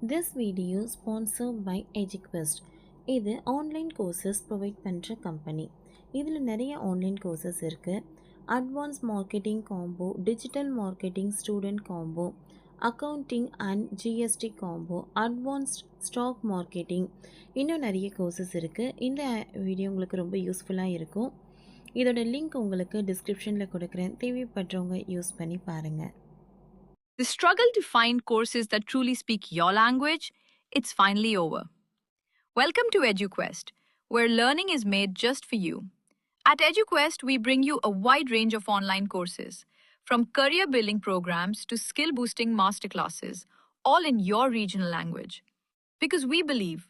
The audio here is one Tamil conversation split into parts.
This video sponsored by EduQuest. இது ஆன்லைன் கோர்சஸ் ப்ரொவைட் பண்ணுற கம்பெனி. இதில் நிறைய ஆன்லைன் கோர்சஸ் இருக்குது. Advance marketing combo, digital marketing student combo, accounting and GST combo, advanced stock marketing, இன்னும் நிறைய கோர்சஸ் இருக்குது. இந்த வீடியோ உங்களுக்கு ரொம்ப யூஸ்ஃபுல்லாக இருக்கும். இதோட லிங்க் உங்களுக்கு டிஸ்கிரிப்ஷனில் கொடுக்குறேன். தேவைப்படுறவங்க யூஸ் பண்ணி பாருங்கள். The struggle to find courses that truly speak your language, it's finally over. Welcome to EduQuest, where learning is made just for you. At EduQuest, we bring you a wide range of online courses, from career building programs to skill boosting masterclasses, all in your regional language. Because we believe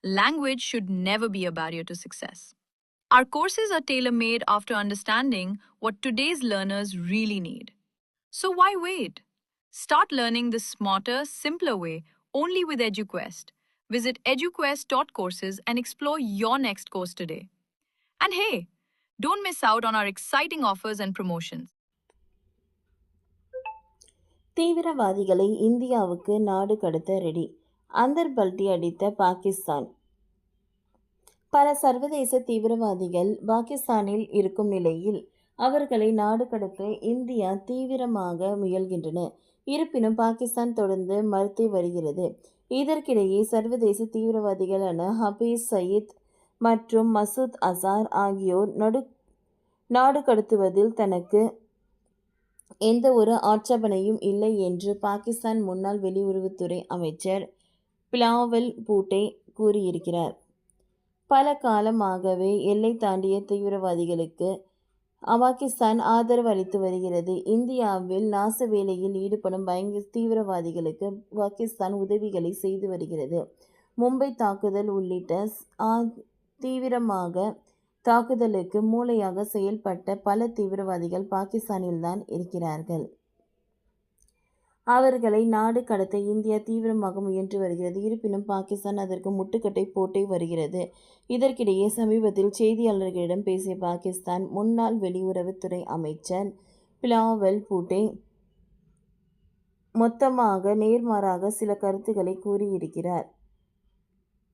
language should never be a barrier to success. Our courses are tailor made after understanding what today's learners really need. So why wait? Start learning the smarter, simpler way only with EduQuest. Visit eduquest.courses and explore your next course today. And hey, don't miss out on our exciting offers and promotions. தீவிரவாதிகளை இந்தியாவுக்கு நாடு கடத்த ரெடி. அந்தர்பல்டி அடித்த பாகிஸ்தான். பல சர்வதேச தீவிரவாதிகள் பாகிஸ்தானில் இருக்கும் நிலையில் அவர்களை நாடு கடத்த இந்தியா தீவிரமாக முயல்கின்றன. இருப்பினும் பாகிஸ்தான் தொடர்ந்து மறுத்து வருகிறது. இதற்கிடையே சர்வதேச தீவிரவாதிகளான ஹபீஸ் சயீத் மற்றும் மசூத் அசார் ஆகியோர் நாடு கடத்துவதில் தனக்கு எந்த ஒரு ஆட்சேபனையும் இல்லை என்று பாகிஸ்தான் முன்னாள் வெளியுறவுத்துறை அமைச்சர் பிலாவல் பூட்டோ கூறியிருக்கிறார். பல காலமாகவே எல்லை தாண்டிய தீவிரவாதிகளுக்கு பாகிஸ்தான் ஆதரவு அளித்து வருகிறது. இந்தியாவில் நாச வேலையில் ஈடுபடும் தீவிரவாதிகளுக்கு பாகிஸ்தான் உதவிகளை செய்து வருகிறது. மும்பை தாக்குதல் உள்ளிட்ட தீவிரமாக தாக்குதலுக்கு மூளையாக செயல்பட்ட பல தீவிரவாதிகள் பாகிஸ்தானில்தான் இருக்கிறார்கள். அவர்களை நாடு கடத்த இந்தியா தீவிரமாக முயன்று வருகிறது. இருப்பினும் பாகிஸ்தான் அதற்கு முட்டுக்கட்டை போட்டே வருகிறது. இதற்கிடையே சமீபத்தில் செய்தியாளர்களிடம் பேசிய பாகிஸ்தான் முன்னாள் வெளியுறவுத்துறை அமைச்சர் பிலாவல் பூட்டோ மொத்தமாக நேர்மாறாக சில கருத்துக்களை கூறியிருக்கிறார்.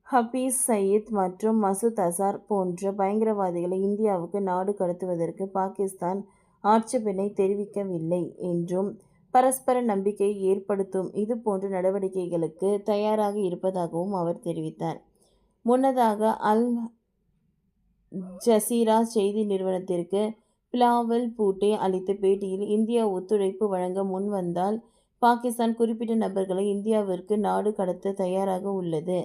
ஹபீஸ் சயீத் மற்றும் மசூத் அசார் போன்ற பயங்கரவாதிகளை இந்தியாவுக்கு நாடு கடத்துவதற்கு பாகிஸ்தான் ஆட்சேபனை தெரிவிக்கவில்லை என்றும் பரஸ்பர நம்பிக்கையை ஏற்படுத்தும் இது போன்ற நடவடிக்கைகளுக்கு தயாராக இருப்பதாகவும் அவர் தெரிவித்தார். முன்னதாக அல் ஜசீரா செய்தி நிறுவனத்திற்கு பிலாவல் பூட்டோ அளித்த பேட்டியில் இந்தியா ஒத்துழைப்பு வழங்க முன்வந்தால் பாகிஸ்தான் குறிப்பிட்ட நபர்களை இந்தியாவிற்கு நாடு கடத்த தயாராக உள்ளது.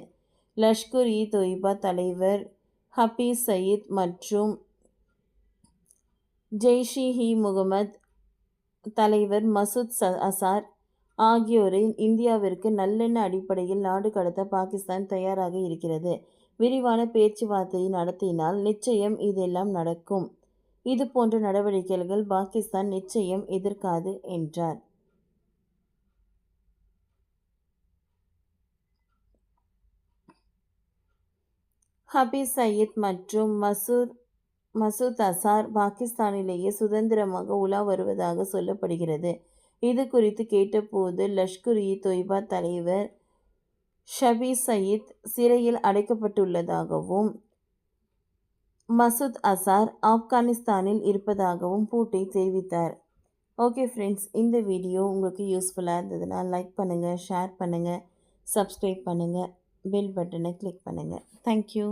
லஷ்கர்-இ-தொய்பா தலைவர் ஹபீஸ் சயீத் மற்றும் ஜெய்ஷ்-இ-முகமது தலைவர் மசூத் அசார் ஆகியோரை இந்தியாவிற்கு நல்லெண்ண அடிப்படையில் நாடு கடத்த பாகிஸ்தான் தயாராக இருக்கிறது. விரிவான பேச்சுவார்த்தை நடத்தினால் நிச்சயம் இதெல்லாம் நடக்கும். இது போன்ற நடவடிக்கைகள் பாகிஸ்தான் நிச்சயம் எதிர்க்காது என்றார். ஹபீஸ் சயீத் மற்றும் மசூத் அசார் பாகிஸ்தானிலேயே சுதந்திரமாக உலா வருவதாக சொல்லப்படுகிறது. இது குறித்து கேட்டபோது லஷ்கர்-இ-தொய்பா தலைவர் ஹபீஸ் சயீத் சிறையில் அடைக்கப்பட்டுள்ளதாகவும் மசூத் அசார் ஆப்கானிஸ்தானில் இருப்பதாகவும் பூட்டோ தெரிவித்தார். ஓகே ஃப்ரெண்ட்ஸ், இந்த வீடியோ உங்களுக்கு யூஸ்ஃபுல்லாக இருந்ததுன்னா லைக் பண்ணுங்கள், ஷேர் பண்ணுங்கள், சப்ஸ்கிரைப் பண்ணுங்கள், பெல் பட்டனை கிளிக் பண்ணுங்கள். தேங்க்யூ.